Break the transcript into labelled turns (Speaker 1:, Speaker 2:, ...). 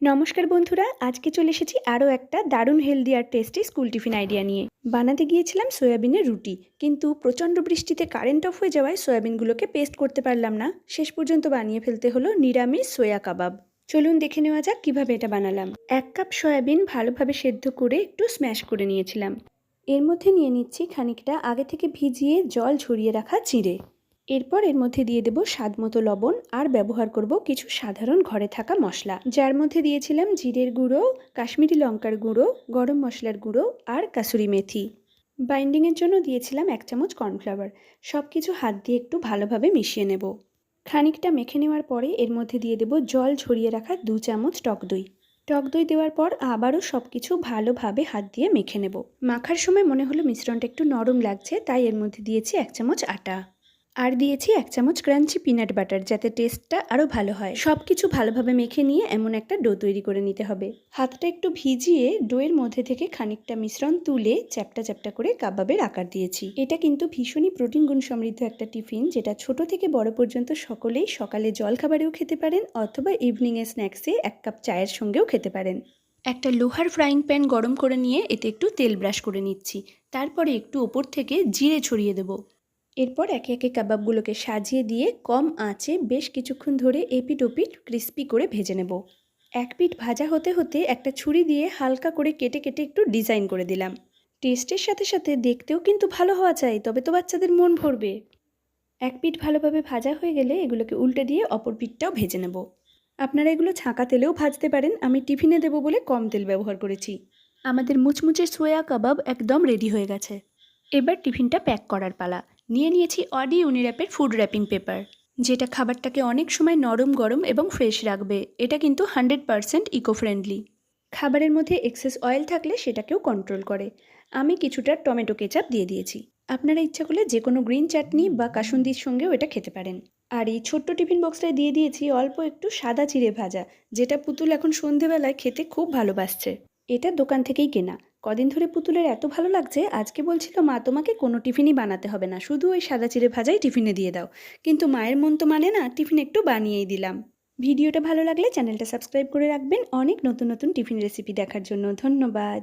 Speaker 1: নমস্কার বন্ধুরা, আজকে চলে এসেছি আরও একটা দারুণ হেলদি আর টেস্টি স্কুল টিফিন আইডিয়া নিয়ে। বানাতে গিয়েছিলাম সয়াবিনের রুটি, কিন্তু প্রচণ্ড বৃষ্টিতে কারেন্ট অফ হয়ে যাওয়ায় সয়াবিনগুলোকে পেস্ট করতে পারলাম না। শেষ পর্যন্ত বানিয়ে ফেলতে হলো নিরামিষ সোয়া কাবাব। চলুন দেখে নেওয়া যাক কিভাবে এটা বানালাম। 1 কাপ সয়াবিন ভালোভাবে সেদ্ধ করে একটু স্ম্যাশ করে নিয়েছিলাম। এর মধ্যে নিয়ে নিচ্ছি খানিকটা আগে থেকে ভিজিয়ে জল ঝরিয়ে রাখা চিঁড়ে। এরপর এর মধ্যে দিয়ে দেব স্বাদমতো লবণ আর ব্যবহার করব কিছু সাধারণ ঘরে থাকা মশলা, যার মধ্যে দিয়েছিলাম জিরের গুঁড়ো, কাশ্মীরি লঙ্কার গুঁড়ো, গরম মশলার গুঁড়ো আর কাসুরি মেথি। বাইন্ডিংয়ের জন্য দিয়েছিলাম 1 চামচ কর্নফ্লাওয়ার। সব কিছু হাত দিয়ে একটু ভালোভাবে মিশিয়ে নেব। খানিকটা মেখে নেওয়ার পরে এর মধ্যে দিয়ে দেব জল ঝরিয়ে রাখা 2 চামচ টক দই। টক দই দেওয়ার পর আবারও সব কিছু ভালোভাবে হাত দিয়ে মেখে নেব। মাখার সময় মনে হলো মিশ্রণটা একটু নরম লাগছে, তাই এর মধ্যে দিয়েছি 1 চামচ আটা আর দিয়েছি 1 চামচ ক্রাঞ্চি পিনাট বাটার, যাতে টেস্টটা আরও ভালো হয়। সব কিছু ভালোভাবে মেখে নিয়ে এমন একটা ডো তৈরি করে নিতে হবে। হাতটা একটু ভিজিয়ে ডোয়ের মধ্যে থেকে খানিকটা মিশ্রণ তুলে চ্যাপটা চ্যাপটা করে কাবাবের আকার দিয়েছি। এটা কিন্তু ভীষণই প্রোটিন গুণ সমৃদ্ধ একটা টিফিন, যেটা ছোট থেকে বড় পর্যন্ত সকলেই সকালে জলখাবারেও খেতে পারেন অথবা ইভিনিংয়ে স্ন্যাক্সে 1 কাপ চায়ের সঙ্গেও খেতে পারেন। একটা লোহার ফ্রাইং প্যান গরম করে নিয়ে এতে একটু তেল ব্রাশ করে নিচ্ছি। তারপরে একটু ওপর থেকে জিরে ছড়িয়ে দেবো। এরপর একে একে কাবাবগুলোকে সাজিয়ে দিয়ে কম আঁচে বেশ কিছুক্ষণ ধরে এপিট ওপিট ক্রিস্পি করে ভেজে নেব। এক পিঠ ভাজা হতে হতে একটা ছুরি দিয়ে হালকা করে কেটে কেটে একটু ডিজাইন করে দিলাম। টেস্টের সাথে সাথে দেখতেও কিন্তু ভালো হওয়া চাই, তবে তো বাচ্চাদের মন ভরবে। এক পিঠ ভালোভাবে ভাজা হয়ে গেলে এগুলোকে উল্টে দিয়ে অপর পিঠটাও ভেজে নেব। আপনারা এগুলো ছাঁকা তেলেও ভাজতে পারেন, আমি টিফিনে দেবো বলে কম তেল ব্যবহার করেছি। আমাদের মুচমুচে সোয়া কাবাব একদম রেডি হয়ে গেছে। এবার টিফিনটা প্যাক করার পালা। নিয়ে নিয়েছি অডি ইউনির্যাপের ফুড র্যাপিং পেপার, যেটা খাবারটাকে অনেক সময় নরম গরম এবং ফ্রেশ রাখবে। এটা কিন্তু 100% ইকো ফ্রেন্ডলি। খাবারের মধ্যে এক্সেস অয়েল থাকলে সেটাকেও কন্ট্রোল করে। আমি কিছুটা টমেটো কেচাপ দিয়ে দিয়েছি। আপনারা ইচ্ছা করলে যে কোনো গ্রিন চাটনি বা কাসুন্দির সঙ্গেও এটা খেতে পারেন। আর এই ছোট্ট টিফিন বক্সটায় দিয়ে দিয়েছি অল্প একটু সাদা চিড়ে ভাজা, যেটা পুতুল এখন সন্ধেবেলায় খেতে খুব ভালোবাসছে। এটা দোকান থেকেই কেনা। কদিন ধরে পুতুলের এত ভালো লাগছে, আজকে বলছিল মা তোমাকে কোনো টিফিনই বানাতে হবে না, শুধু ওই সাদা চিড়ে ভাজাই টিফিনে দিয়ে দাও। কিন্তু মায়ের মন তো মানে না, টিফিন একটু বানিয়েই দিলাম। ভিডিওটা ভালো লাগলে চ্যানেলটা সাবস্ক্রাইব করে রাখবেন অনেক নতুন নতুন টিফিন রেসিপি দেখার জন্য। ধন্যবাদ।